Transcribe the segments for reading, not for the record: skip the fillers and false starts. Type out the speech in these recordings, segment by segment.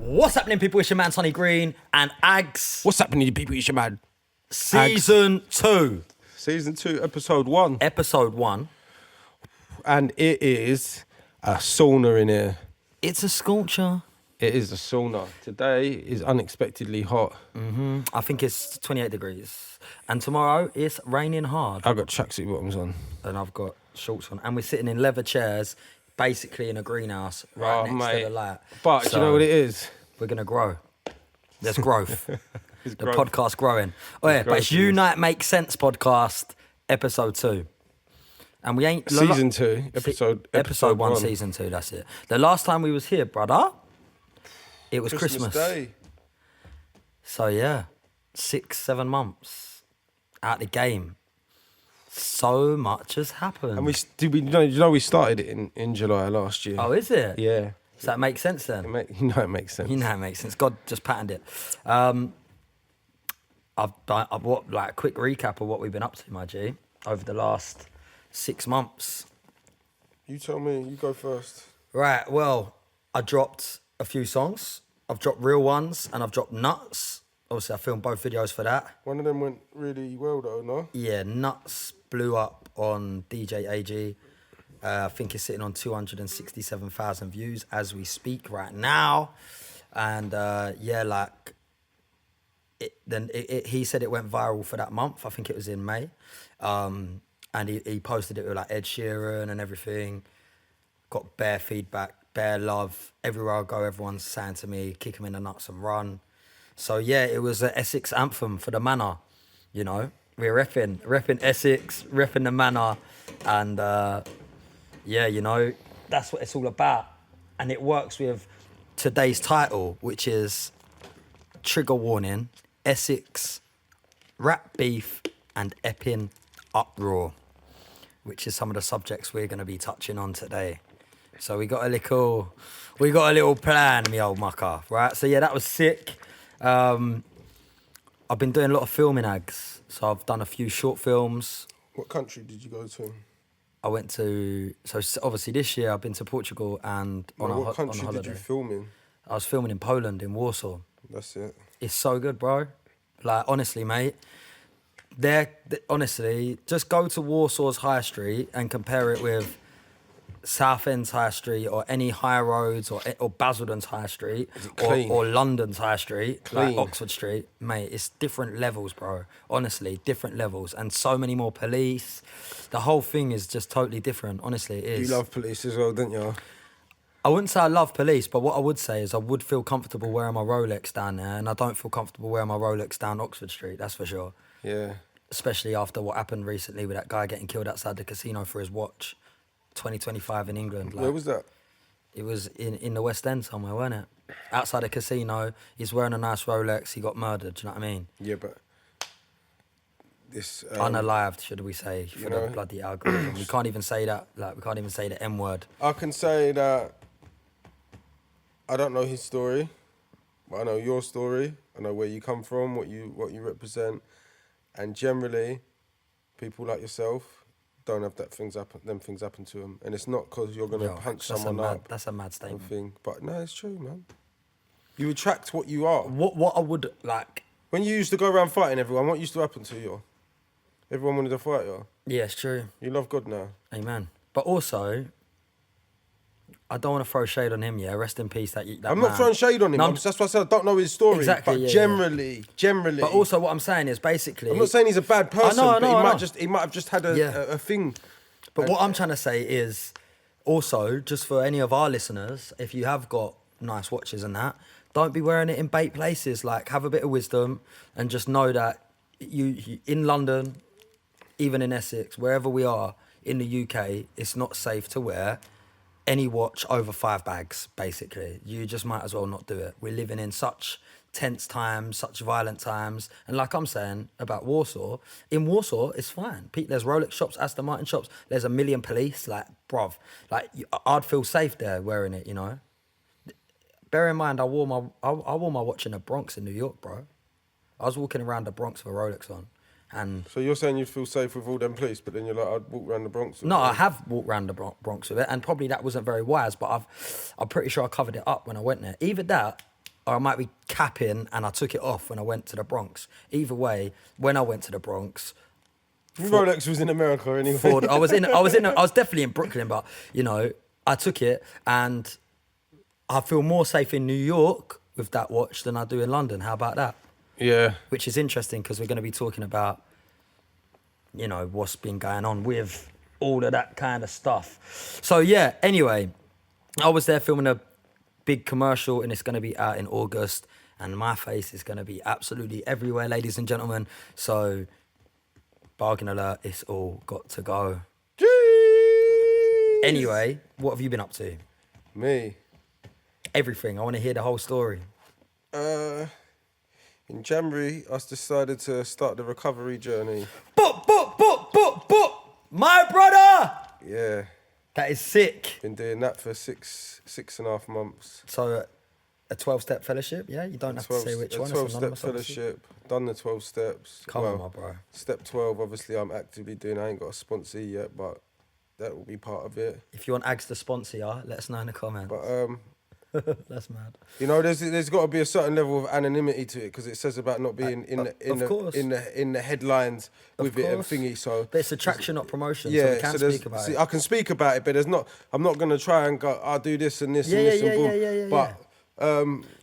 What's happening, people? It's your man, Sonny Green and AGZ. What's happening, you people? It's your man. Season 2. Season 2, episode 1. Episode 1. And it is a sauna in here. It's a scorcher. It is a sauna. Today is unexpectedly hot. I think it's 28 degrees. And tomorrow it's raining hard. I've got tracksuit bottoms on. And I've got shorts on. And we're sitting in leather chairs, basically in a greenhouse, right next to the light. But do you know what it is? We're going to grow. There's growth. The growth. podcast growing. Oh yeah, but it's Unite Make Sense podcast, episode 2. And we ain't... Season 2, episode 1, season 2, that's it. The last time we was here, brother, it was Christmas. Day. So yeah, 6-7 months out the game. So much has happened. And we started it in July last year. Oh, is it? Yeah. Does that make sense then? It makes sense. You know it makes sense. God just patterned it. I've a quick recap of what we've been up to, my G, over the last 6 months. You tell me. You go first. Right, well, I dropped a few songs. I've dropped Real Ones and I've dropped Nuts. Obviously, I filmed both videos for that. One of them went really well, though, no? Yeah, Nuts blew up on DJ AG. I think it's sitting on 267,000 views as we speak right now. And he said it went viral for that month. I think it was in May. And he posted it with like Ed Sheeran and everything. Got bare feedback, bare love. Everywhere I go, everyone's saying to me, kick him in the nuts and run. So yeah, it was an Essex anthem for the manor, you know. We're repping Essex, repping the manor. And yeah, you know, that's what it's all about. And it works with today's title, which is Trigger Warning, Essex, Rap Beef and Epping Uproar, which is some of the subjects we're going to be touching on today. So we got a little plan, me old mucker, right? So yeah, that was sick. I've been doing a lot of filming, AGZ. So I've done a few short films. What country did you go to? I went to, so obviously this year I've been to Portugal and on a What country holiday. did you film in? I was filming in Poland, in Warsaw. That's it. It's so good, bro. Like, honestly, mate. Honestly, just go to Warsaw's High Street and compare it with Southend's High Street or any high roads or Basildon's High Street or London's High Street, like Oxford Street. Mate, it's different levels, bro. Honestly, different levels. And so many more police. The whole thing is just totally different. Honestly, it is. You love police as well, don't you? I wouldn't say I love police, but what I would say is I would feel comfortable wearing my Rolex down there, and I don't feel comfortable wearing my Rolex down Oxford Street, that's for sure. Yeah. Especially after what happened recently with that guy getting killed outside the casino for his watch. 2025 in England. Like, Where was that? It was in the West End somewhere, wasn't it? Outside a casino, he's wearing a nice Rolex, he got murdered, do you know what I mean? Yeah, but this... Unalived, should we say, for the bloody algorithm. We can't even say that, like, we can't even say the M word. I can say that I don't know his story, but I know your story. I know where you come from, what you represent. And generally, people like yourself don't have them things happen to them. And it's not because you're going to punch someone up. That's a mad statement. Thing. But no, it's true, man. You attract what you are. What I would, like... When you used to go around fighting everyone, what used to happen to you? Everyone wanted to fight you. Yeah, it's true. You love God now. Amen. But also, I don't want to throw shade on him, yeah? Rest in peace, that I'm man. not throwing shade on him. No, That's why I said I don't know his story. Exactly, but yeah, generally. But also what I'm saying is basically... I'm not saying he's a bad person, I know, but he might have just had a thing. But what I'm trying to say is, also, just for any of our listeners, if you have got nice watches and that, don't be wearing it in bait places. Like, have a bit of wisdom and just know that you in London, even in Essex, wherever we are in the UK, it's not safe to wear any watch over 5 bags, basically. You just might as well not do it. We're living in such tense times, such violent times. And like I'm saying about Warsaw, in Warsaw, it's fine. There's Rolex shops, Aston Martin shops. There's a million police. Like, bruv, like, I'd feel safe there wearing it, you know? Bear in mind, I wore my watch in the Bronx in New York, bro. I was walking around the Bronx with a Rolex on. And so you're saying you'd feel safe with all them police, but then you're like, I'd walk around the Bronx with No, it. I have walked around the Bronx with it, and probably that wasn't very wise, but I'm pretty sure I covered it up when I went there. Either that, or I might be capping and I took it off when I went to the Bronx. Either way, when I went to the Bronx, Rolex was in America anyway. I was definitely in Brooklyn, but you know, I took it and I feel more safe in New York with that watch than I do in London. How about that? Yeah. Which is interesting because we're going to be talking about, you know, what's been going on with all of that kind of stuff. So yeah, anyway, I was there filming a big commercial and it's going to be out in August and my face is going to be absolutely everywhere, ladies and gentlemen. So, bargain alert, it's all got to go. Jeez. Anyway, what have you been up to? Me? Everything. I want to hear the whole story. In January, I decided to start the recovery journey. Boop. My brother! Yeah. That is sick. Been doing that for six and a half months. So, a 12-step fellowship, yeah? You don't have to say which one. A 12-step fellowship. Done the 12 steps. Come on, my bro. Step 12, obviously, I'm actively doing. I ain't got a sponsor yet, but that will be part of it. If you want AGZ to sponsor you, let us know in the comments. But that's mad. you know, there's got to be a certain level of anonymity to it because it says about not being in the headlines with it and thingy. So, but it's attraction, not promotion. Yeah, so we can speak about it. I can speak about it, but I'm not gonna try and go. I'll do this and this and this and boom. But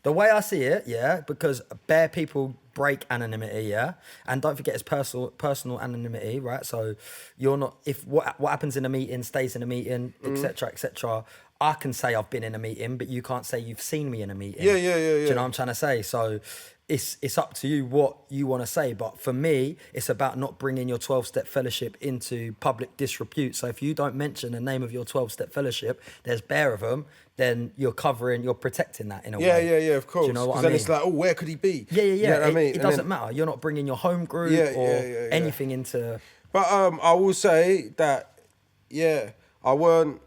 the way I see it, yeah, because bare people break anonymity, yeah, and don't forget it's personal anonymity, right? So you're not, if what happens in a meeting stays in a meeting, etc. I can say I've been in a meeting, but you can't say you've seen me in a meeting. Yeah. Do you know what I'm trying to say? So it's up to you what you want to say. But for me, it's about not bringing your 12-step fellowship into public disrepute. So if you don't mention the name of your 12-step fellowship, there's bare of them, then you're protecting that in a way. Yeah, of course. Do you know what I mean? Then it's like, oh, where could he be? Yeah. You know what I mean? It doesn't matter. You're not bringing your home group or anything into... But I will say that, I weren't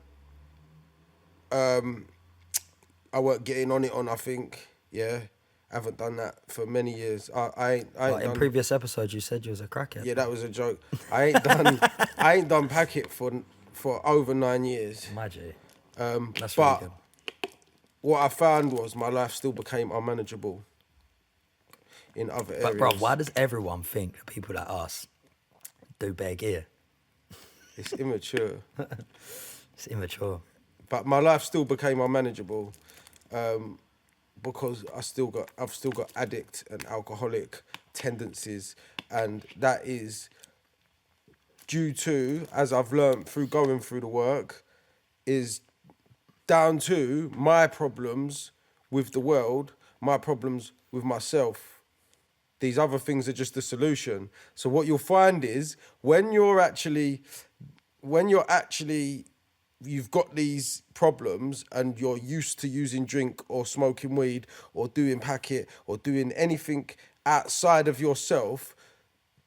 getting on it I think, I haven't done that for many years. I ain't Like in done, previous episodes, you said you was a crackhead. Yeah, that was a joke. I ain't done packet for over 9 years. Magic. That's but really good. What I found was my life still became unmanageable in other areas. But bro, why does everyone think that people like us do bare gear? It's immature. It's immature. But my life still became unmanageable because I've still got addict and alcoholic tendencies, and that is due to, as I've learned through going through the work, is down to my problems with the world, my problems with myself. These other things are just the solution. So what you'll find is when you've got these problems and you're used to using drink or smoking weed or doing packet or doing anything outside of yourself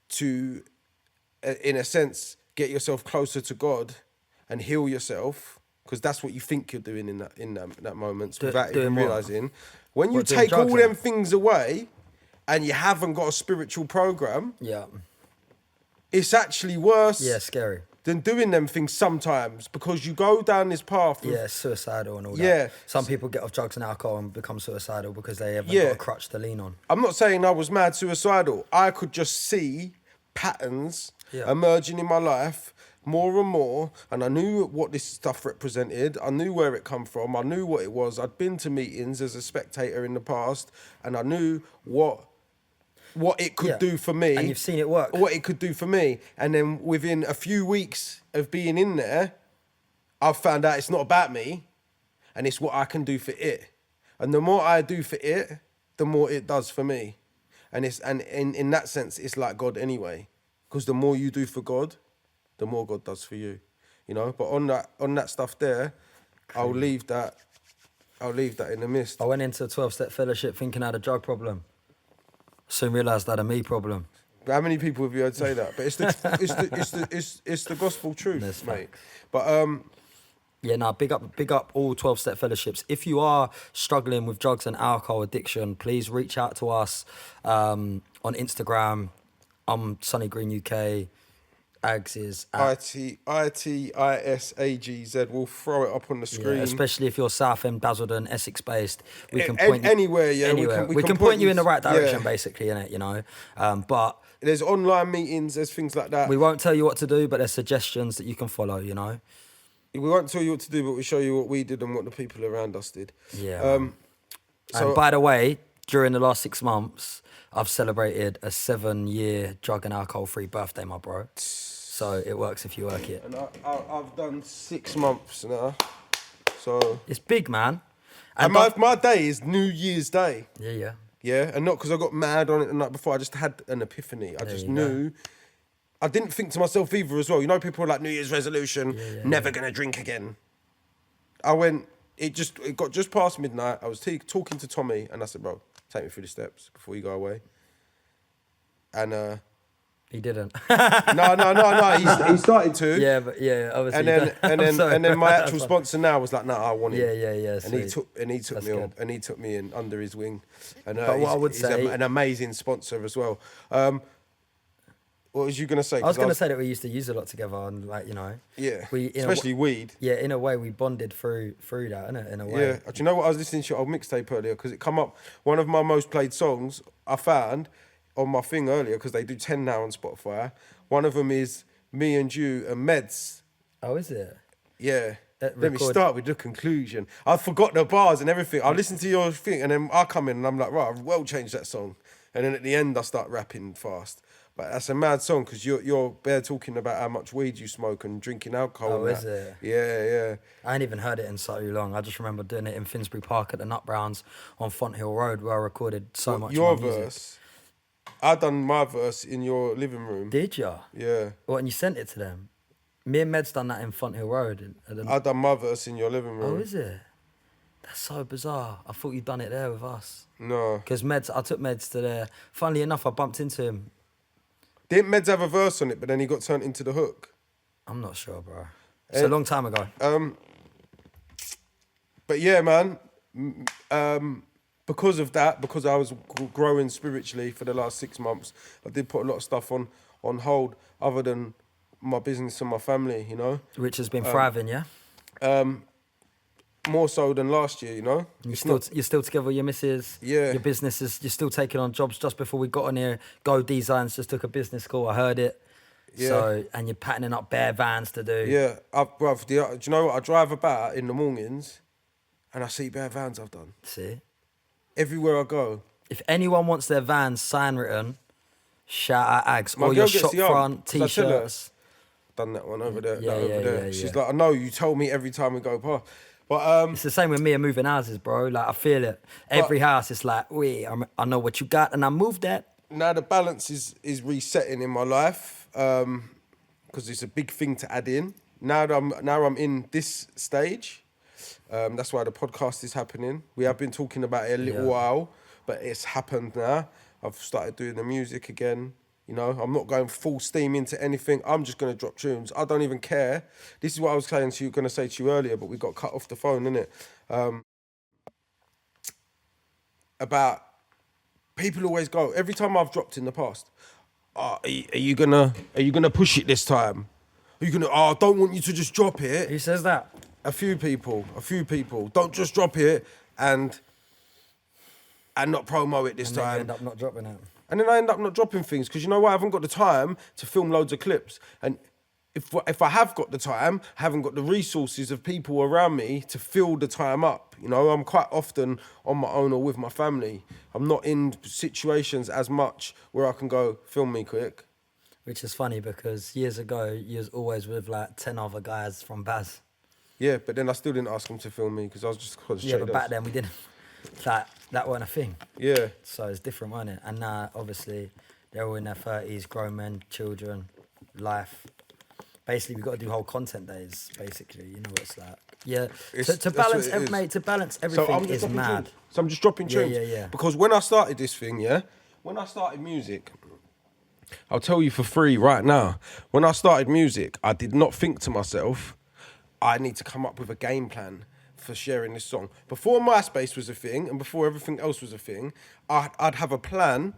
to, in a sense, get yourself closer to God and heal yourself, because that's what you think you're doing in that moment without even realising. When you take all them things away and you haven't got a spiritual program, it's actually worse. Yeah, scary. Than doing them things sometimes, because you go down this path. Suicidal and all that. Yeah. Some people get off drugs and alcohol and become suicidal because they haven't got a crutch to lean on. I'm not saying I was mad suicidal. I could just see patterns emerging in my life more and more, and I knew what this stuff represented. I knew where it come from. I knew what it was. I'd been to meetings as a spectator in the past, and I knew what it could do for me. And you've seen it work. What it could do for me. And then within a few weeks of being in there, I've found out it's not about me, and it's what I can do for it. And the more I do for it, the more it does for me. And in that sense, it's like God anyway. Because the more you do for God, the more God does for you. You know? But on that stuff there, I'll leave that in the mist. I went into a 12-step fellowship thinking I had a drug problem. Soon realised I had a me problem. How many people have you heard say that? But it's the gospel truth, mate. But big up all 12-step fellowships. If you are struggling with drugs and alcohol addiction, please reach out to us on Instagram. I'm Sonny Green UK. AGZ is at. ITISAGZ. We'll throw it up on the screen. Yeah, especially if you're Southend, Basildon, Essex based, we can point you anywhere. Yeah, anywhere. We can point you in the right direction, basically, innit? You know, but there's online meetings. There's things like that. we won't tell you what to do, but there's suggestions that you can follow. You know, we won't tell you what to do, but we show you what we did and what the people around us did. Yeah. So, and by the way, during the last 6 months, I've celebrated a 7-year drug and alcohol-free birthday, my bro. So it works if you work it. And I've done 6 months now. So it's big, man. And my day is New Year's Day. Yeah. Yeah, and not because I got mad on it the night before. I just had an epiphany. I just knew. I didn't think to myself either as well. You know, people are like, New Year's resolution, never going to drink again. It got just past midnight. I was talking to Tommy and I said, bro, take me through the steps before you go away. And he didn't. No. He started to. Yeah, but obviously. And then my actual sponsor now was like, I want him. Yeah. And he took me in under his wing. And but what I would say, he's an amazing sponsor as well. What was you gonna say? I was gonna say that we used to use a lot together, and especially weed. Yeah, in a way we bonded through that, innit? In a way. Yeah. Do you know what I was listening to your old mixtape earlier? Because it come up one of my most played songs I found on my thing earlier, because they do 10 now on Spotify. One of them is Me and You and Meds. Oh, is it? Yeah. Let me start with the conclusion. I forgot the bars and everything. I listen to your thing and then I come in and I'm like, right, I've well changed that song. And then at the end I start rapping fast. But that's a mad song because you're bare talking about how much weed you smoke and drinking alcohol. Oh, is it? Yeah. I ain't even heard it in so long. I just remember doing it in Finsbury Park at the Nut Browns on Fonthill Road, where I recorded so much your of my music. Verse. I done my verse in your living room. Did ya? Yeah. What, and you sent it to them? Me and Med's done that in Fonthill Road. I done my verse in your living room. Oh, is it? That's so bizarre. I thought you'd done it there with us. No. Because I took Meds to there. Funnily enough, I bumped into him. Didn't Meds have a verse on it, but then he got turned into the hook? I'm not sure, bro. It's a long time ago. But yeah, man. Because of that, because I was growing spiritually for the last 6 months, I did put a lot of stuff on hold other than my business and my family, you know. Which has been thriving, yeah? More so than last year, you know. You're still together with your missus. Yeah. Your business you're still taking on jobs. Just before we got on here, Go Designs just took a business call. I heard it. Yeah. So, and you're patterning up bare vans to do. Yeah. Bruv, do you know what? I drive about in the mornings and I see bare vans I've done. See? Everywhere I go. If anyone wants their vans sign written, shout out Ags. Or your shop front T-shirts. Done that one over there. Yeah. She's like, I know, you told me every time we go past. But it's the same with me and moving houses, bro. Like, I feel it. Every house, it's like, I know what you got, and I moved that. Now the balance is resetting in my life, because it's a big thing to add in. Now I'm in this stage. That's why the podcast is happening. We have been talking about it a little while, but it's happened now. I've started doing the music again. You know, I'm not going full steam into anything. I'm just going to drop tunes. I don't even care. This is what I was going to say to you earlier, but we got cut off the phone, innit? About people always go, every time I've dropped in the past, are you gonna push it this time? Are you gonna? I don't want you to just drop it. Who says that? A few people. Don't just drop it and not promo it this time. And end up not dropping it. And then I end up not dropping things because you know what? I haven't got the time to film loads of clips. And if I have got the time, I haven't got the resources of people around me to fill the time up. You know, I'm quite often on my own or with my family. I'm not in situations as much where I can go, film me quick. Which is funny because years ago, you was always with like 10 other guys from Baz. Yeah, but then I still didn't ask them to film me because I was just... Yeah, but back then we didn't... Like, that wasn't a thing. Yeah. So it's different, wasn't it? And now, obviously, they're all in their 30s, grown men, children, life. Basically, we've got to do whole content days, basically. You know what it's like. Yeah. To balance, mate, to balance everything is mad. So I'm just dropping tunes. Yeah. Because when I started this thing, when I started music, I'll tell you for free right now, when I started music, I did not think to myself, I need to come up with a game plan for sharing this song. Before MySpace was a thing and before everything else was a thing, I'd have a plan.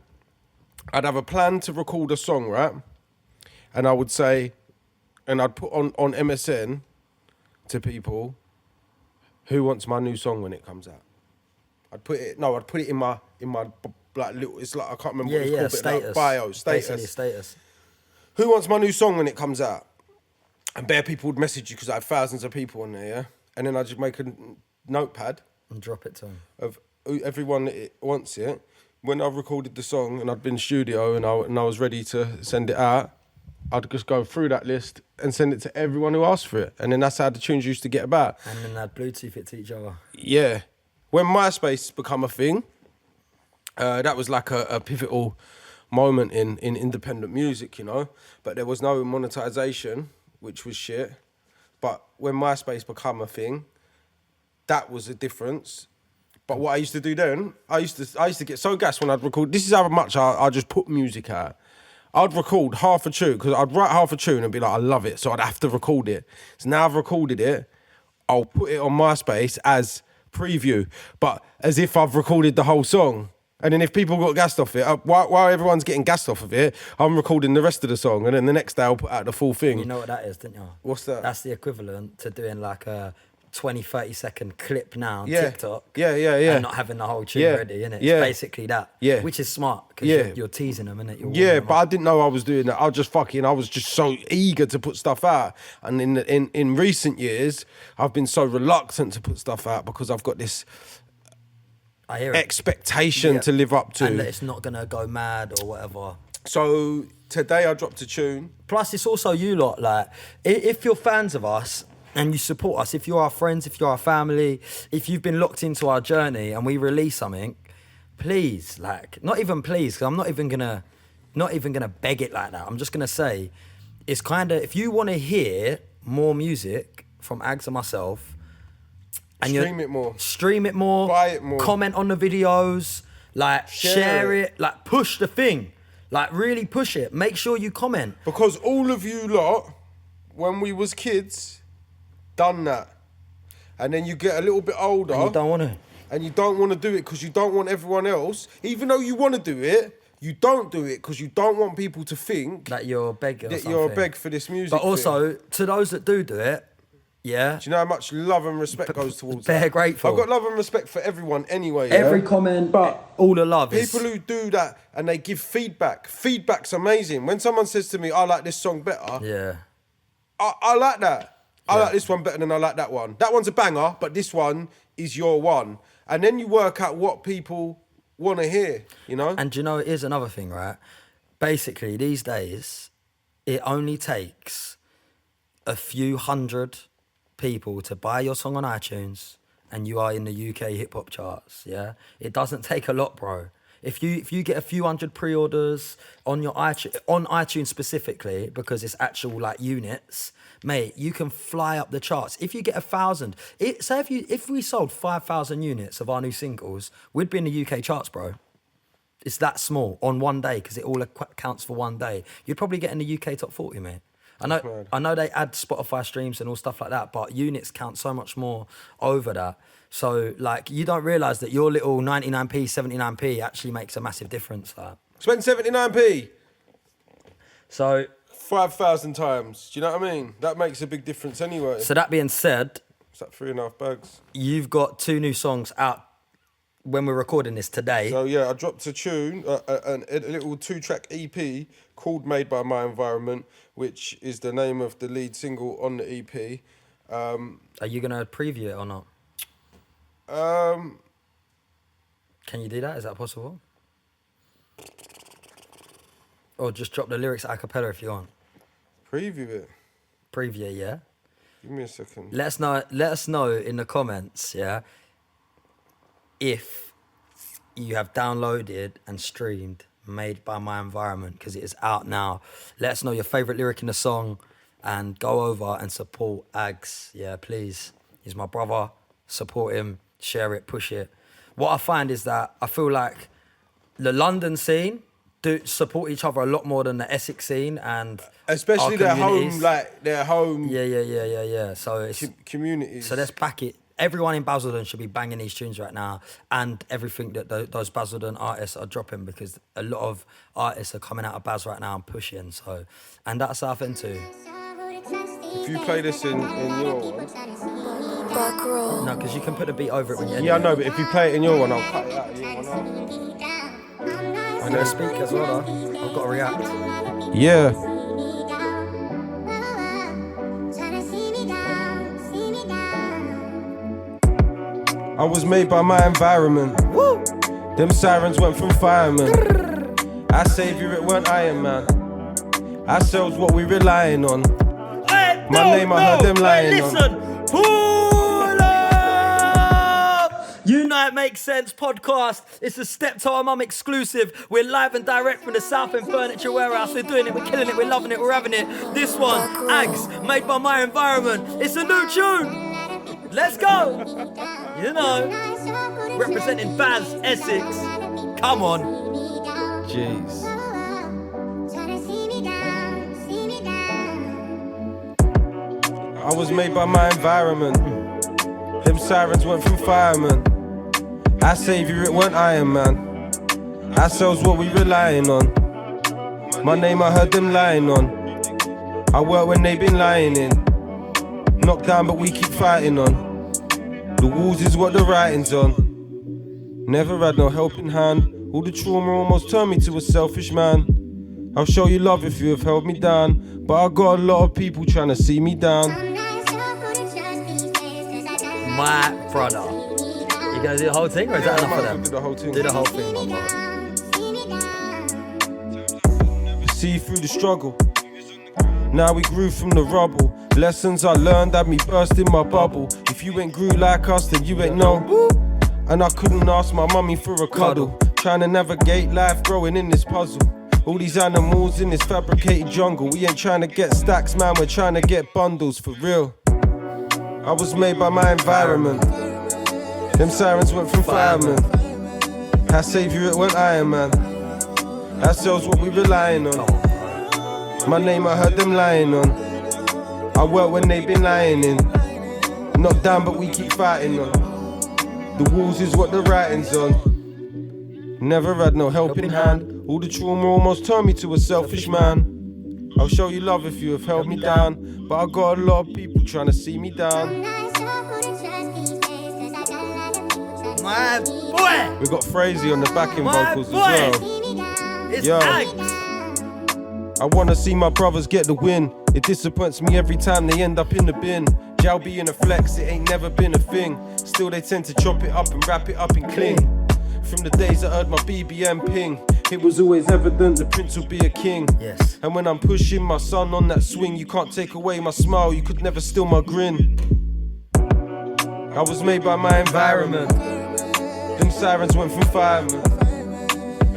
I'd have a plan to record a song, right? and I would say, and I'd put on MSN to people, who wants my new song when it comes out? I'd put it in my like little, it's like, I can't remember what it's called, status. but like bio, status. Basically status. Who wants my new song when it comes out? And bare people would message you because I had thousands of people on there, yeah? And then I'd just make a notepad. And drop it to them. Of everyone that wants it. When I recorded the song and I'd been in studio and I was ready to send it out, I'd just go through that list and send it to everyone who asked for it. And then that's how the tunes used to get about. And then they'd Bluetooth it to each other. Yeah. When MySpace become a thing, that was like a pivotal moment in independent music, you know? But there was no monetization, which was shit. But when MySpace become a thing, that was a difference. But what I used to do then, I used to get so gassed when I'd record. This is how much I just put music out. I'd record half a tune, because I'd write half a tune and be like, I love it, so I'd have to record it. So now I've recorded it, I'll put it on MySpace as preview, but as if I've recorded the whole song. And then if people got gassed off it, while everyone's getting gassed off of it, I'm recording the rest of the song, and then the next day I'll put out the full thing. You know what that is, didn't you? What's that? That's the equivalent to doing like a 20, 30 second clip now on Yeah. TikTok. Yeah. And not having the whole tune ready, innit? Yeah. It's basically that. Yeah. Which is smart, because you're teasing them, innit? You're Yeah, warming but them I up. didn't know I was doing that. I was just so eager to put stuff out. And in recent years, I've been so reluctant to put stuff out because I've got this I hear it. expectation to live up to. And that it's not going to go mad or whatever. So today I dropped a tune. Plus, it's also you lot. Like, if you're fans of us and you support us, if you're our friends, if you're our family, if you've been locked into our journey and we release something, please, like, not even please, because I'm not even gonna beg it like that. I'm just gonna say, it's kind of, if you want to hear more music from Ags and myself, and Stream it more. Buy it more. Comment on the videos, like share it, like push the thing. Like, really push it. Make sure you comment. Because all of you lot, when we was kids, done that. And then you get a little bit older. And you don't want to. And you don't want to do it because you don't want everyone else. Even though you want to do it, you don't do it because you don't want people to think that you're a beggar or that something. you're a beg for this music. But also, thing. to those that do it, yeah. Do you know how much love and respect goes towards They're that? grateful. I've got love and respect for everyone anyway. Every comment, but all the love people who do that and they give feedback. Feedback's amazing. When someone says to me, I like this song better. Yeah. I like that. I like this one better than I like that one. That one's a banger, but this one is your one. And then you work out what people want to hear, you know? And do you know, here's another thing, right? Basically, these days, it only takes a few hundred people to buy your song on iTunes and you are in the UK hip-hop charts, yeah? It doesn't take a lot, bro. If you get a few hundred pre-orders on your iTunes specifically, because it's actual like units, mate, you can fly up the charts. If you get 1,000, say if we sold 5,000 units of our new singles, we'd be in the UK charts, bro. It's that small on one day, because it all counts for one day. You'd probably get in the UK top 40, mate. I know they add Spotify streams and all stuff like that, but units count so much more over that. So, like, you don't realise that your little 99p, 79p actually makes a massive difference. Like. Spend 79p. So 5,000 times. Do you know what I mean? That makes a big difference anyway. So that being said, it's like 3.5 bags. You've got 2 new songs out when we're recording this today. So yeah, I dropped a tune, a little 2-track EP called "Made by My Environment," which is the name of the lead single on the EP. Are you gonna preview it or not? Can you do that? Is that possible? Or just drop the lyrics a cappella if you want. Preview it. Preview, yeah. Give me a second. Let us know in the comments, yeah, if you have downloaded and streamed Made by My Environment, because it is out now. Let us know your favourite lyric in the song and go over and support Ags. Yeah, please. He's my brother. Support him. Share it. Push it. What I find is that I feel like the London scene do support each other a lot more than the Essex scene, and especially their home, like their home. Yeah. So it's communities. So let's back it everyone in Basildon should be banging these tunes right now, and everything that those Basildon artists are dropping, because a lot of artists are coming out of Baz right now and pushing. So, and that's Southend too. If you play this in your one. No, because you can put a beat over it when you edit. Yeah, I know, but if you play it in your one, I'll cut it out of your one after. I'm going to speak as well, though. I've got to react. Yeah. I was made by my environment. Woo! Them sirens went from firemen. Our saviour, it weren't Iron Man. Ourselves, what we relying on. Hey, My name, I heard them lying on. Listen, pull up! You Know It Makes Sense podcast. It's a Skeptor Mum exclusive. We're live and direct from the Southend Furniture Warehouse. We're doing it, we're killing it, we're loving it, we're having it. This one, AGZ, made by my environment. It's a new tune. Let's go. You know, representing Baz, Essex. Come on. Jeez. I was made by my environment. Them sirens went from firemen. Our saviour, it weren't Iron Man. Ourselves, what we relying on. My name, I heard them lying on. I work when they been lying in. Knocked down, but we keep fighting on. The walls is what the writing's on. Never had no helping hand. All the trauma almost turned me to a selfish man. I'll show you love if you have held me down, but I got a lot of people trying to see me down. My brother. You gonna do the whole thing, or is that enough for them? Do the whole thing. Do the whole thing, my brother. See through the struggle. Now we grew from the rubble. Lessons I learned had me burst in my bubble. If you ain't grew like us, then you ain't know. And I couldn't ask my mummy for a cuddle. Trying to navigate life, growing in this puzzle. All these animals in this fabricated jungle. We ain't trying to get stacks, man, we're trying to get bundles, for real. I was made by my environment. Them sirens went from firemen. Our saviour, it weren't Iron Man. Ourselves, what we relying on. My name, I heard them lying on. I work when they been lying in. Knocked down, but we keep fighting on. The walls is what the writing's on. Never had no helping hand. All the trauma almost turned me to a selfish man. I'll show you love if you have held me down, but I got a lot of people trying to see me down. My boy! We got Frazee on the backing vocals boy. as well. It's Yo. AGZ. I wanna see my brothers get the win. It disappoints me every time they end up in the bin. Jow being a flex, it ain't never been a thing. Still they tend to chop it up and wrap it up and cling. From the days I heard my BBM ping, it was always evident the prince would be a king. Yes. And when I'm pushing my son on that swing, you can't take away my smile, you could never steal my grin. I was made by my environment. Them sirens went from firemen.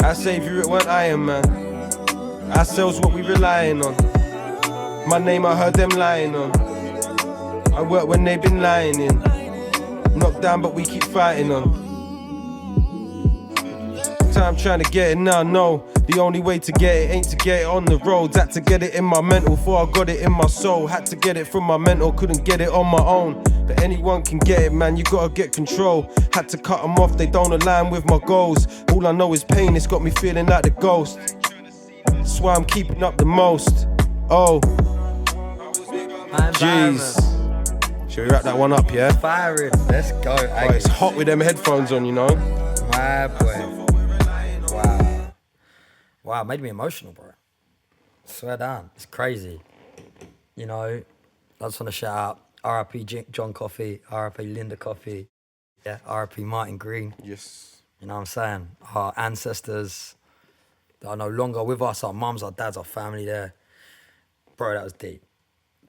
Our saviour, it weren't Iron Man. Ourselves, what we relying on. My name, I heard them lying on. I work when they been lying in. Knocked down, but we keep fighting on. Time trying to get it now, no. The only way to get it ain't to get it on the roads. Had to get it in my mental before I got it in my soul. Had to get it from my mental, couldn't get it on my own. But anyone can get it, man, you gotta get control. Had to cut them off, they don't align with my goals. All I know is pain, it's got me feeling like the ghost. That's why I'm keeping up the most. Oh, jeez. Should we wrap that one up, yeah? Firing. Let's go. Oh, it's hot with them headphones on, you know? My boy. Wow. Wow, made me emotional, bro. Swear down. It's crazy. You know, I just want to shout out R.I.P. John Coffey, R.I.P. Linda Coffey, yeah, R.I.P. Martin Green. Yes. You know what I'm saying? Our ancestors that are no longer with us, our mums, our dads, our family there. Bro, that was deep.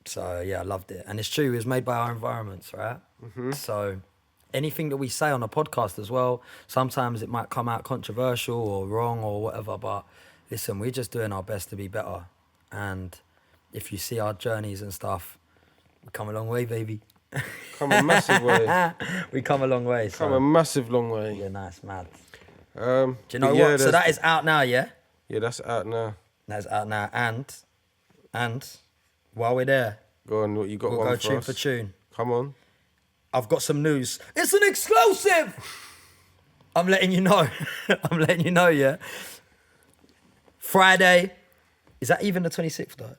So, yeah, I loved it. And it's true, it was made by our environments, right? Mm-hmm. So, anything that we say on a podcast as well, sometimes it might come out controversial or wrong or whatever, but listen, we're just doing our best to be better. And if you see our journeys and stuff, we come a long way, baby. Come a massive way. We come a long way. So. Come a massive long way. Yeah, nice, mad. Do you know what? So that is out now, yeah? Yeah, that's out now. That's out now. And while we're there, go on, what you got we'll one go for tune us? for tune. Come on. I've got some news. It's an exclusive. I'm letting you know. I'm letting you know, yeah. Friday, is that even the 26th though?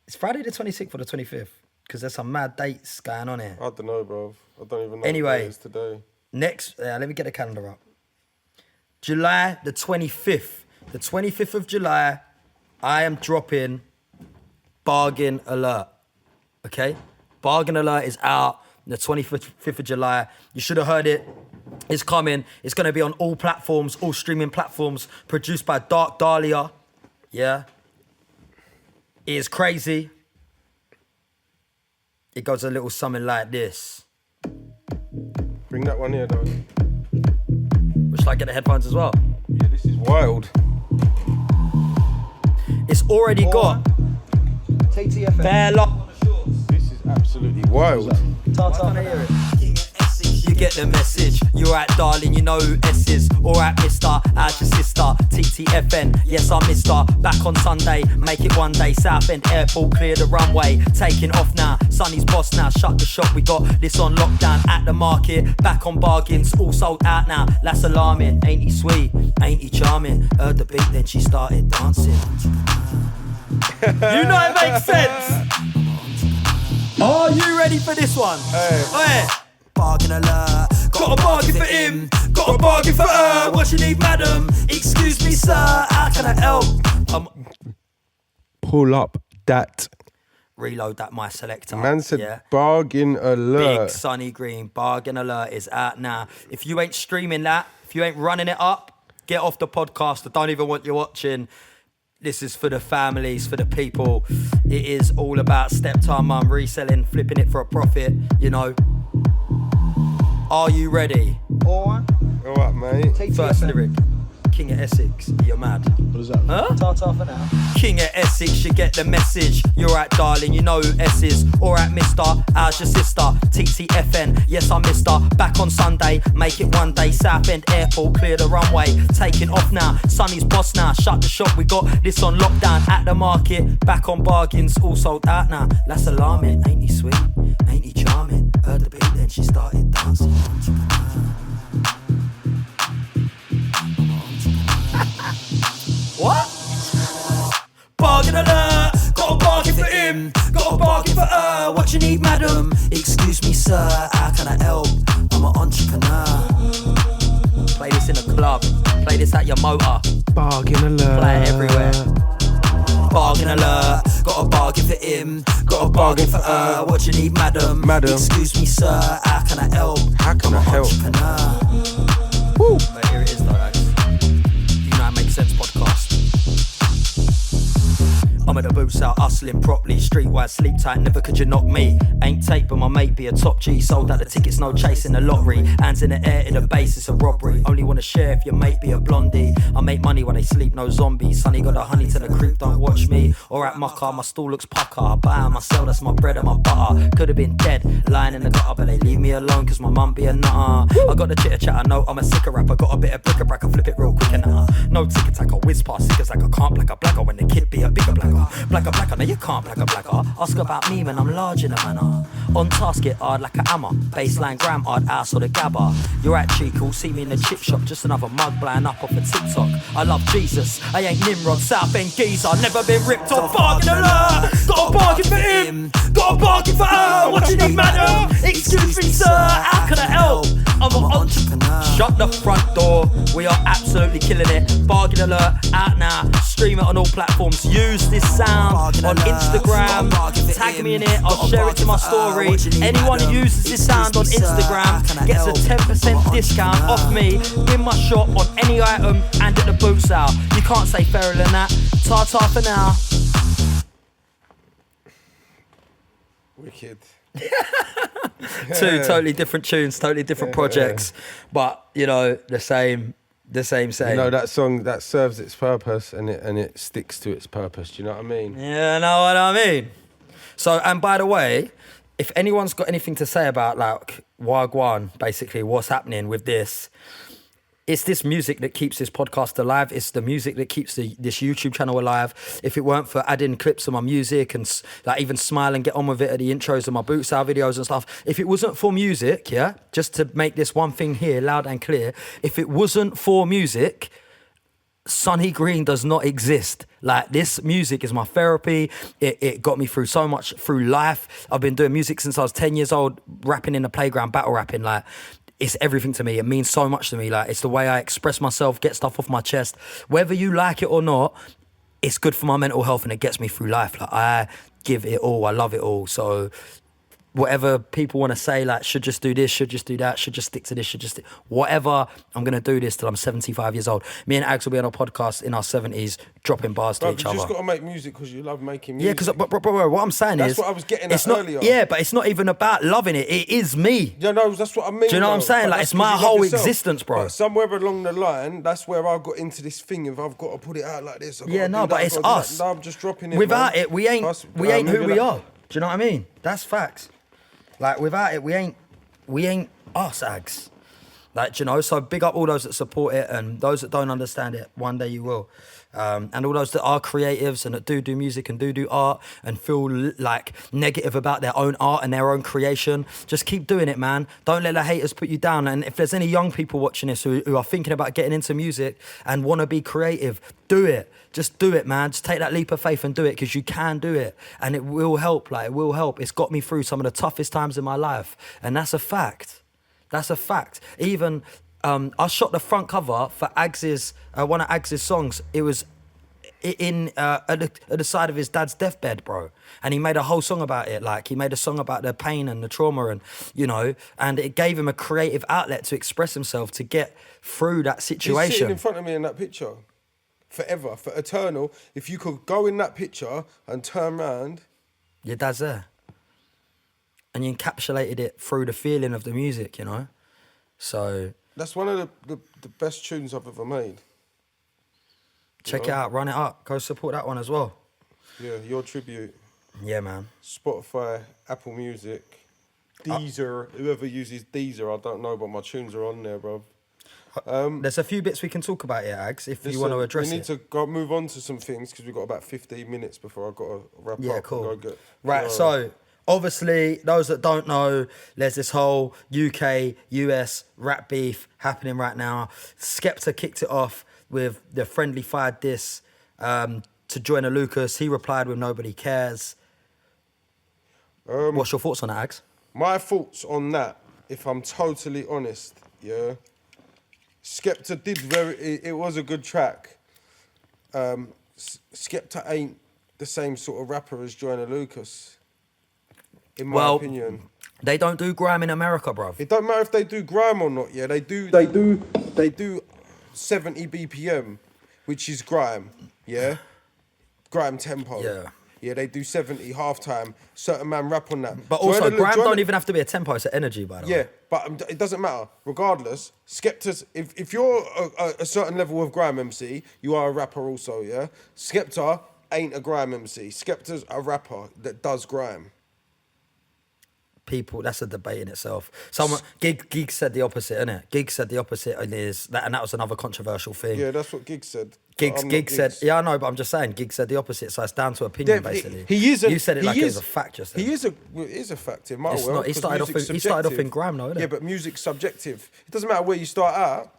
It's Friday the 26th or the 25th? Because there's some mad dates going on here. I don't know, bro. I don't even know Anyway, what it is today. let me get the calendar up. July the 25th. The 25th of July, I am dropping Bargain Alert. Okay? Bargain Alert is out the 25th of July. You should have heard it. It's coming. It's going to be on all platforms, all streaming platforms, produced by Dark Dahlia. Yeah? It is crazy. It goes a little something like this. Bring that one here, though. Should I get the headphones as well? Yeah, this is wild. It's already got TTFN. bare lot. This is absolutely wild. You get the message. You're right, darling, you know who S is. Alright, mister, how's your sister? TTFN, yes, I'm mister. Back on Sunday, make it one day. Southend Airport, clear the runway. Taking off now, Sonny's boss now. Shut the shop, we got this on lockdown. At the market, back on bargains. All sold out now, that's alarming. Ain't he sweet, ain't he charming? Heard the beat, then she started dancing. You know it makes sense. Are you ready for this one? Hey. Bargain alert, got a bargain for him, got a bargain for her. What you need, madam? Excuse me, sir, how can I help? Pull up that. Reload that, my selector. Man said yeah. bargain alert. Big Sonny Green, Bargain Alert is out now. If you ain't streaming that, if you ain't running it up, get off the podcast. I don't even want you watching. This is for the families, for the people. It is all about steptime mum reselling, flipping it for a profit, you know. Are you ready? All Alright, mate. First lyric. King of Essex, you're mad. What is that? Huh? Tartar for now. King of Essex, you get the message. You're right, darling, you know who S is. Alright, mister, how's your sister? TTFN, yes, I'm mister. Back on Sunday, make it one day. Southend Airport, clear the runway. Taking off now, Sonny's boss now. Shut the shop, we got this on lockdown. At the market, back on bargains. All sold out now, that's alarming. Ain't he sweet? Ain't he charming? Heard the beat, then she started dancing. What? Bargain alert, got a bargain for him, got a bargain for her. What you need, madam? Excuse me, sir, how can I help? I'm an entrepreneur. Play this in a club, play this at your motor. Bargain alert. Play it everywhere. Bargain alert, got a bargain for him, got a bargain for her. What you need, madam? Excuse me, sir, how can I help? How can I help? Entrepreneur. Woo. But here it is, though, guys. You know it makes sense podcast. I'm at the boots out, hustling properly. Streetwise, sleep tight, never could you knock me. Ain't tape, but my mate be a top G. Sold out the tickets, no chasing the lottery. Hands in the air, in the base, it's a robbery. Only wanna share if your mate be a blondie. I make money when they sleep, no zombies. Sonny got a honey to the creep, don't watch me. Alright, mucker, my stool looks pucker. I buy and I sell, that's my bread and my butter. Could've been dead, lying in the gutter, but they leave me alone, cause my mum be a nutter. I got the chitter chat, I know I'm a sicker rapper. Got a bit of bric-a-brac, I flip it real quick and no ticket tack, I whiz past sickers like I can't black a blacker when the kid be a bigger blacker. Blacker, no you can't black a blacker. Ask about me when I'm large in a manner. On task it hard like a hammer. Baseline gram hard ass or the gabber. You're at treacle, see me in the chip shop. Just another mug blind up off a TikTok. I love Jesus, I ain't Nimrod, Southend geezer. Never been ripped off. Bargain alert, got a bargain for him, got a bargain for her. What you need, madam? Excuse me, sir, how can I help? I'm an entrepreneur. Shut the front door, we are absolutely killing it. Bargain alert, out now, stream it on all platforms. Use this sound on Instagram, tag me in it, I'll share it to my story. Anyone who uses this sound on Instagram gets a 10% discount off me in my shop on any item and at the boot sale. You can't say fairer than that. Ta-ta for now. Wicked. Two totally different tunes, totally different projects, but you know, the same. You know, that song, that serves its purpose and it sticks to its purpose. Do you know what I mean? Yeah, I know what I mean. So, and by the way, if anyone's got anything to say about like Wagwan, basically what's happening with this, It's this music that keeps this podcast alive. It's the music that keeps this YouTube channel alive. If it weren't for adding clips of my music and like even Smile and Get On With It at the intros of my boot style videos and stuff, if it wasn't for music, yeah, just to make this one thing here loud and clear, if it wasn't for music, Sonny Green does not exist. Like, this music is my therapy. It got me through so much through life. I've been doing music since I was 10 years old, rapping in the playground, battle rapping. Like, it's everything to me. It means so much to me. Like, it's the way I express myself, get stuff off my chest. Whether you like it or not, it's good for my mental health and it gets me through life. Like, I give it all. I love it all. So whatever people want to say, like, should just do this, should just do that, should just stick to this, should just whatever, I'm going to do this till I'm 75 years old. Me and Ags will be on a podcast in our 70s, dropping bars to each other. You just got to make music because you love making music. Yeah, because, bro, what I'm saying that's is... That's what I was getting at not, earlier. Yeah, but it's not even about loving it. It is me. Yeah, no, that's what I mean. Do you know what I'm saying? Like, it's my whole existence, bro. But somewhere along the line, that's where I got into this thing of I've got to put it out like this. Yeah, no, but it's us. No, I'm just dropping it. Without it, we ain't who we are. Do you know what I mean? That's facts. Like, without it, we ain't us, Ags. Like, you know, so big up all those that support it and those that don't understand it. One day you will. And all those that are creatives and that do music and do art and feel like negative about their own art and their own creation, just keep doing it, man. Don't let the haters put you down. And if there's any young people watching this who are thinking about getting into music and want to be creative, do it. Just do it, man. Just take that leap of faith and do it, because you can do it. And it will help. Like, it will help. It's got me through some of the toughest times in my life. And that's a fact. That's a fact. Even, I shot the front cover for Ags's, one of Ags's songs. It was at the side of his dad's deathbed, bro. And he made a whole song about it. Like, he made a song about the pain and the trauma and, you know, and it gave him a creative outlet to express himself, to get through that situation. He's sitting in front of me in that picture. Forever, for eternal. If you could go in that picture and turn around, your dad's there. And you encapsulated it through the feeling of the music, you know? So... that's one of the best tunes I've ever made. Check it out, run it up. Go support that one as well. Yeah, your tribute. Yeah, man. Spotify, Apple Music, Deezer. Whoever uses Deezer, I don't know, but my tunes are on there, bro. There's a few bits we can talk about here, Ags, if you want to address it. We need to move on to some things because we've got about 15 minutes before I've got to wrap up. Yeah, cool. And go get, right, so... obviously, those that don't know, there's this whole UK, US rap beef happening right now. Skeptor kicked it off with the friendly fire diss to Joyner Lucas. He replied with Nobody Cares. What's your thoughts on that, Ags? My thoughts on that, if I'm totally honest, yeah, Skeptor did it was a good track. Skeptor ain't the same sort of rapper as Joyner Lucas. In my opinion, they don't do grime in America, bruv. It don't matter if they do grime or not. Yeah, they do 70 BPM, which is grime. Yeah, grime tempo. Yeah, they do 70 halftime. Certain man rap on that. But also, grime don't even have to be a tempo; it's an energy, by the way. Yeah, but it doesn't matter. Regardless, Skeptor's if you're a certain level of grime MC, you are a rapper also. Yeah, Skeptor ain't a grime MC. Skeptor's a rapper that does grime. People, that's a debate in itself. Someone, Gig said the opposite, innit? Gig said the opposite, and that was another controversial thing. Yeah, that's what Gig said. Gig said, yeah, I know, but I'm just saying, Gig said the opposite, so it's down to opinion, basically. You said it like it was a fact, just then. He is a fact in my world. Not, he started off in grime, though, innit? Yeah, but music's subjective. It doesn't matter where you start out.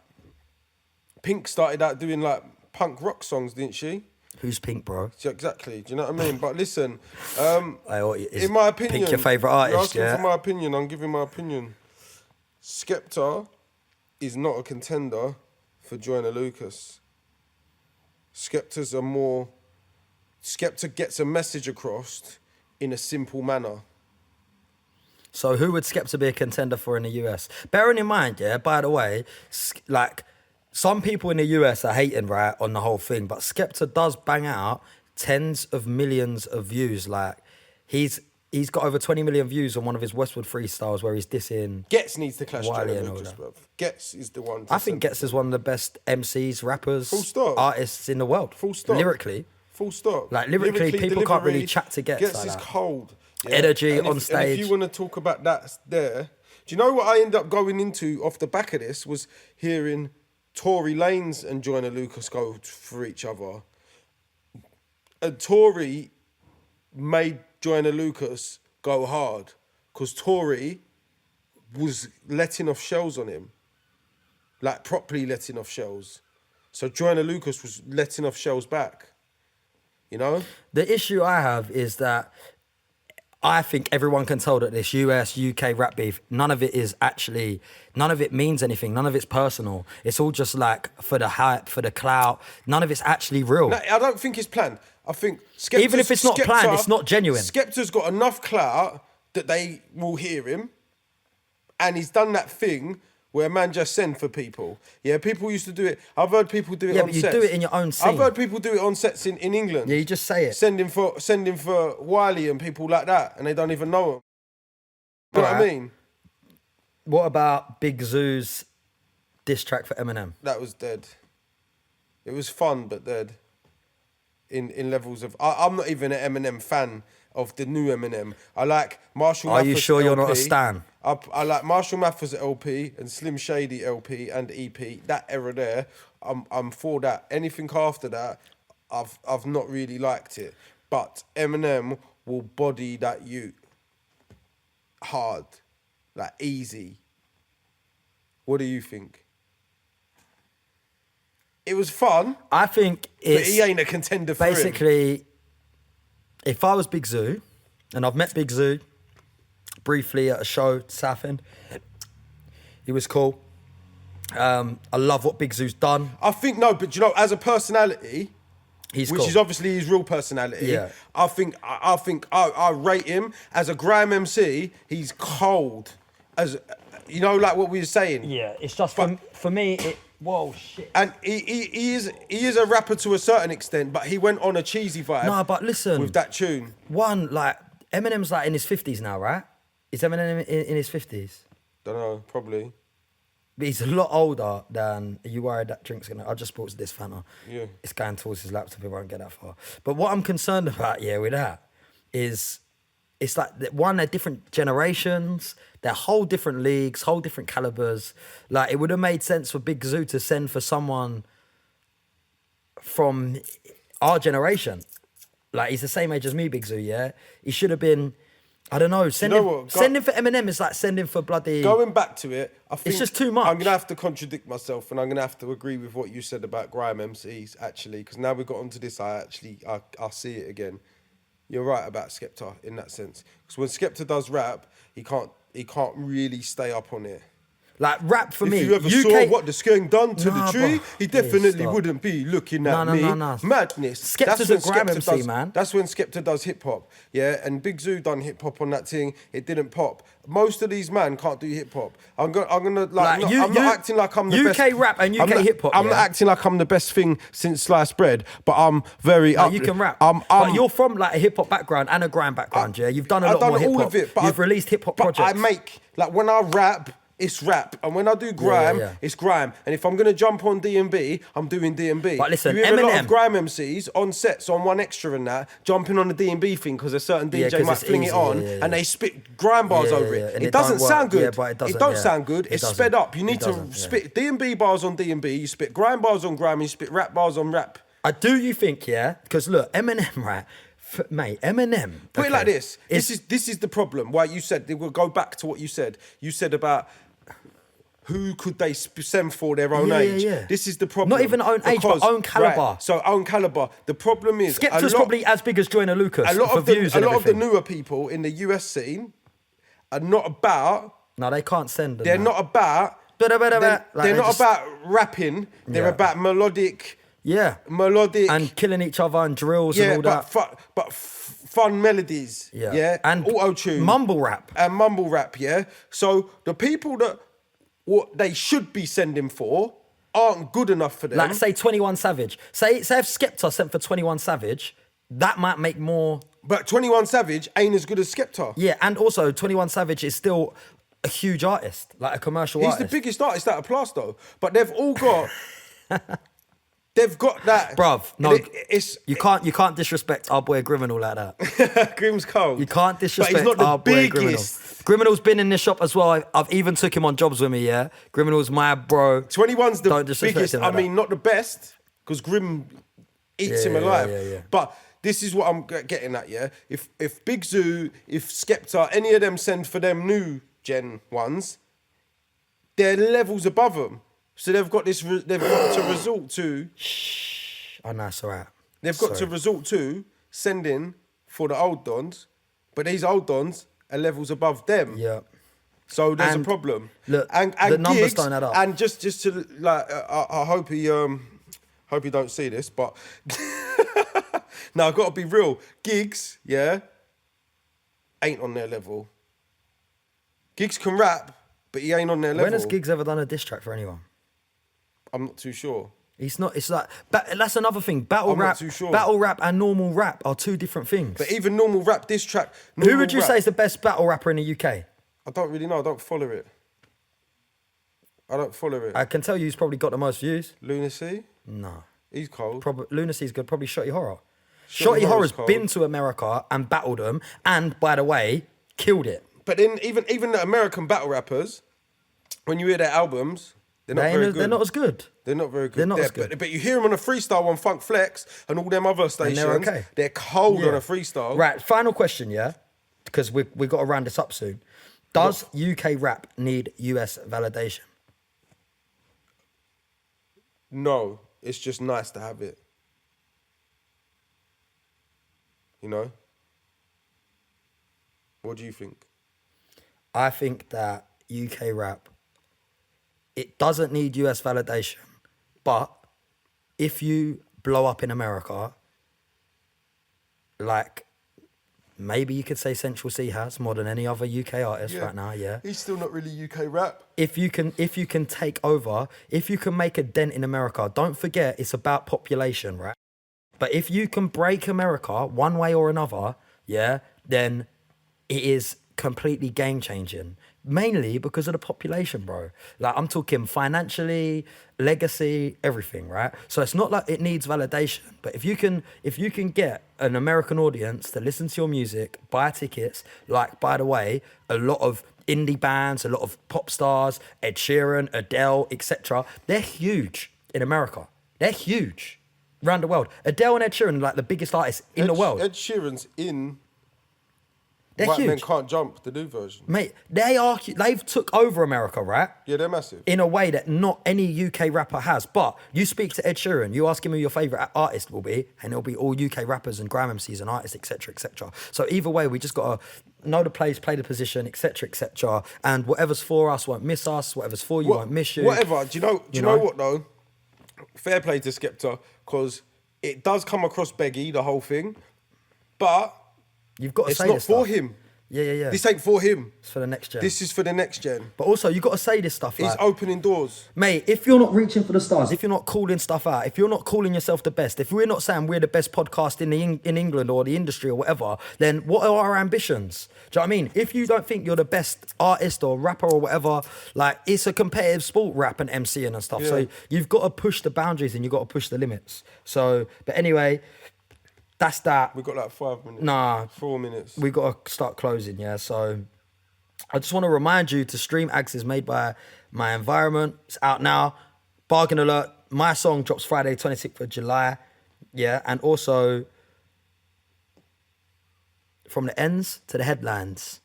Pink started out doing like punk rock songs, didn't she? Who's Pink, bro? Yeah, exactly. Do you know what I mean? But listen, in my opinion, Pink your favourite artist, you're asking for my opinion. I'm giving my opinion. Skeptor is not a contender for Joyner Lucas. Skeptor gets a message across in a simple manner. So who would Skeptor be a contender for in the US? Bearing in mind, yeah, by the way, like... some people in the US are hating, right, on the whole thing, but Skeptor does bang out tens of millions of views. Like, he's got over 20 million views on one of his Westwood freestyles where he's dissing Gets needs to clash Wiley Joyner and all Lucas, that. bruv. Gets is the one. I think Gets is one of the best MCs, rappers, Full stop. artists in the world. Full stop. Lyrically. Full stop. Like, lyrically people can't really chat to Gets Gets like is that. cold. Yeah? Energy And on if stage. you want to talk about that there, do you know what I end up going into off the back of this was hearing Tory Lanez and Joyner Lucas go for each other. And Tory made Joyner Lucas go hard because Tory was letting off shells on him. Like properly letting off shells. So Joyner Lucas was letting off shells back. You know? The issue I have is that I think everyone can tell that this US, UK rap beef, none of it means anything. None of it's personal. It's all just like for the hype, for the clout. None of it's actually real. No, I don't think it's planned. I think Even if it's not planned, it's not genuine. Skeptor's got enough clout that they will hear him. And he's done that thing where a man just send for people. Yeah, people used to do it. I've heard people do it on sets. Yeah, but you do it in your own scene. I've heard people do it on sets in England. Yeah, you just say it. Sending for Wiley and people like that, and they don't even know him. You know what I mean? What about Big Zoo's diss track for Eminem? That was dead. It was fun, but dead. In levels of... I'm not even an Eminem fan of the new Eminem. I like Marshall Mathers. Are you sure LP. you're not a stan? I like Marshall Mathers LP and Slim Shady LP and EP. That era there, I'm for that. Anything after that, I've not really liked it. But Eminem will body that youth hard, like easy. What do you think? It was fun. I think it's... But he ain't a contender for him. Basically, if I was Big Zoo, and I've met Big Zoo briefly at a show, Southend, he was cool. I love what Big Zoo's done. I think, no, but you know, as a personality... He's which cool. is obviously his real personality. Yeah. I think I rate him as a grime MC. He's cold, as you know, like what we were saying. Yeah, it's just for me. Whoa, shit. And he is a rapper to a certain extent, but he went on a cheesy vibe. No, but listen, with that tune. One, like Eminem's like in his 50s now, right? Is Eminem in his 50s? Don't know, probably. But he's a lot older than... Are you worried that drink's gonna... I just bought this Fanta. Yeah. It's going towards his laptop. It won't get that far. But what I'm concerned about, with that is... It's like, one, they're different generations. They're whole different leagues, whole different calibers. Like, it would have made sense for Big Zoo to send for someone from our generation. Like, he's the same age as me, Big Zoo, yeah? He should have been... I don't know. Sending for Eminem is like sending for bloody... Going back to it, I think... It's just too much. I'm going to have to contradict myself and I'm going to have to agree with what you said about grime MCs, actually, because now we've got onto this, I see it again. You're right about Skeptor in that sense. Because when Skeptor does rap, he can't really stay up on it. Like, rap for me... If you ever saw what the skeng done to the tree, he definitely wouldn't be looking at me. No. Madness. Skeptor's a grime MC, man. That's when Skeptor does hip-hop, yeah? And Big Zoo done hip-hop on that thing. It didn't pop. Most of these man can't do hip-hop. I'm gonna I'm not acting like I'm the best... UK rap and UK hip-hop, I'm not acting like I'm the best thing since sliced bread, but I'm very... No, you can rap. But you're from, like, a hip-hop background and a grime background, yeah? You've done a lot more hip-hop. All of it, but You've released hip-hop projects. I make... Like, when I rap... It's rap, and when I do grime, it's grime. And if I'm gonna jump on D&B, I'm doing D&B. But listen, you hear Eminem, a lot of grime MCs on sets, on One Extra and that, jumping on the D&B thing because a certain DJ might fling it on, and they spit grime bars over it. And it doesn't sound good. Yeah, but it don't sound good. It's sped up. You need to spit D&B bars on D&B. You spit grime bars on grime. You spit rap bars on rap. Do you think, because look, Eminem, right? Mate, Eminem. Put it like this. This is the problem. Why you said, we'll go back to what you said. You said about who could they send for their own age. Yeah. This is the problem. Not even own age, but own caliber. Right, so own caliber. The problem is... Skeptor's probably as big as Joyner Lucas a lot for of views and a lot of the everything. newer people in the US scene are not about... No, they can't send them. They're not about... They're not about rapping. They're about melodic... Yeah. Melodic... And killing each other and drills and all that. But fun melodies. Yeah. And auto-tune. Mumble rap. And mumble rap, yeah. So the people that what they should be sending for aren't good enough for them. Like, say 21 Savage. Say if Skeptor sent for 21 Savage, that might make more... But 21 Savage ain't as good as Skeptor. Yeah, and also 21 Savage is still a huge artist, like a commercial artist. He's the biggest artist out of Plasto. But they've all got... They've got that, Bruv, no, it's you can't disrespect our boy Griminal like that. Grim's cold. You can't disrespect but he's not our the boy biggest. Griminal. Griminal's been in this shop as well. I've even took him on jobs with me, yeah? Griminal's my bro. 21's the Don't disrespect biggest. him like I mean, not the best, because Grim eats him alive. Yeah. But this is what I'm getting at, yeah? If Big Zoo, if Skeptor, any of them send for them new gen ones, they're levels above them. So they've got this. They've got to resort to. Oh, no, it's all right. They've got to resort to sending for the old dons, but these old dons are levels above them. Yeah. So there's a problem. Look, and the numbers gigs, don't add up. And just to like, I hope he don't see this, but now I've got to be real. Gigs, yeah, ain't on their level. Gigs can rap, but he ain't on their level. When has Giggs ever done a diss track for anyone? I'm not too sure. He's not. It's like that's another thing. Battle I'm rap, not too sure. battle rap, and normal rap are two different things. But even normal rap diss track. Who would you rap, say is the best battle rapper in the UK? I don't really know. I don't follow it. I can tell you who's probably got the most views. Lunacy? No. He's cold. Lunacy's good. Probably Shotty Horror. Shotty Shotty Horror's cold. been to America and battled them, and by the way, killed it. But then even the American battle rappers, when you hear their albums, they're not very good. They're not as good. They're not very good. They're not as good. But you hear them on a freestyle on Funk Flex and all them other stations. they're okay. They're cold Yeah. on a freestyle. Right, final question, yeah? Because we got to round this up soon. Does UK rap need US validation? No, it's just nice to have it. You know? What do you think? I think that UK rap, it doesn't need US validation, but if you blow up in America, like maybe you could say Central C has more than any other UK artist right now, yeah. He's still not really UK rap. If you can take over, if you can make a dent in America, don't forget it's about population, right? But if you can break America one way or another, yeah, then it is completely game changing. Mainly because of the population, bro. Like I'm talking financially, legacy, everything, right? So it's not like it needs validation, but if you can get an American audience to listen to your music, buy tickets, like by the way, a lot of indie bands, a lot of pop stars, Ed Sheeran, Adele, etc. They're huge in America. They're huge around the world. Adele and Ed Sheeran are like the biggest artists in the world. Ed Sheeran's in They're White huge. Men Can't Jump, the new version. Mate, they've took over America, right? Yeah, they're massive. In a way that not any UK rapper has. But you speak to Ed Sheeran, you ask him who your favourite artist will be, and it'll be all UK rappers and grime MCs and artists, etc., etc. So either way, we just got to know the place, play the position, etc., etc. And whatever's for us won't miss us. Whatever's for you won't miss you. Whatever. Do you know what though? Fair play to Skeptor, because it does come across beggy, the whole thing, but You've got to it's say not this for stuff. him. Yeah. This ain't for him. It's for the next gen. This is for the next gen. But also, you got to say this stuff. He's Like, opening doors. mate, if you're not reaching for the stars, if you're not calling stuff out, if you're not calling yourself the best, if we're not saying we're the best podcast in England or the industry or whatever, then what are our ambitions? Do you know what I mean? If you don't think you're the best artist or rapper or whatever, like it's a competitive sport, rap and MCing and stuff. Yeah. So you've got to push the boundaries and you've got to push the limits. So, but anyway, that's that. We've got like 5 minutes. Nah. 4 minutes. We got to start closing, yeah. So I just want to remind you to stream Axes made by My Environment. It's out now. Bargain alert. My song drops Friday, 26th of July. Yeah. And also from the ends to the headlines.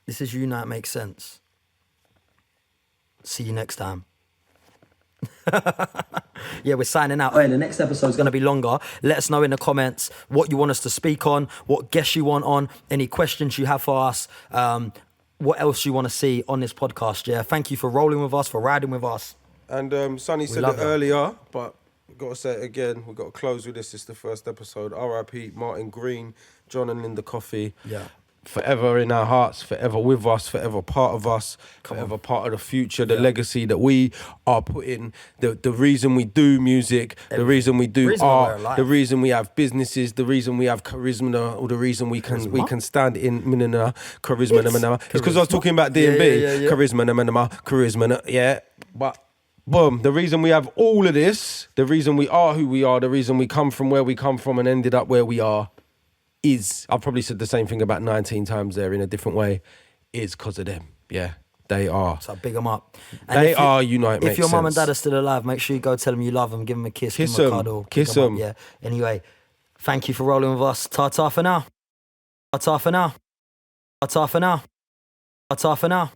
This is You Know It Makes Sense. See you next time. Yeah, we're signing out. The next episode is going to be longer. Let us know in the comments what you want us to speak on, what guests you want on, any questions you have for us, what else you want to see on this podcast. Yeah, thank you for rolling with us, for riding with us. And Sonny said it love that. earlier, but we've got to say it again. We've got to close with this. It's the first episode. R.I.P. Martin Green, John and Linda Coffey. Yeah. Forever in our hearts, forever with us, forever part of us, forever part of the future, the legacy that we are putting, the reason we do music, the reason we do reason we're art, alive. the reason we have businesses, the reason we have charisma, or the reason we can stand in charisma. It's because I was talking about D&B, Yeah. charisma, yeah, but boom, the reason we have all of this, the reason we are who we are, the reason we come from where we come from and ended up where we are is, I've probably said the same thing about 19 times there in a different way, is because of them. Yeah, they are. So big them up. And They are unite, If makes your mum and sense. dad are still alive, make sure you go tell them you love them, give them a kiss, Kiss give them a 'em, cuddle. kiss pick 'em up, 'em. Yeah. Anyway, thank you for rolling with us. Ta-ta for now. Ta-ta for now. Ta-ta for now. Ta-ta for now.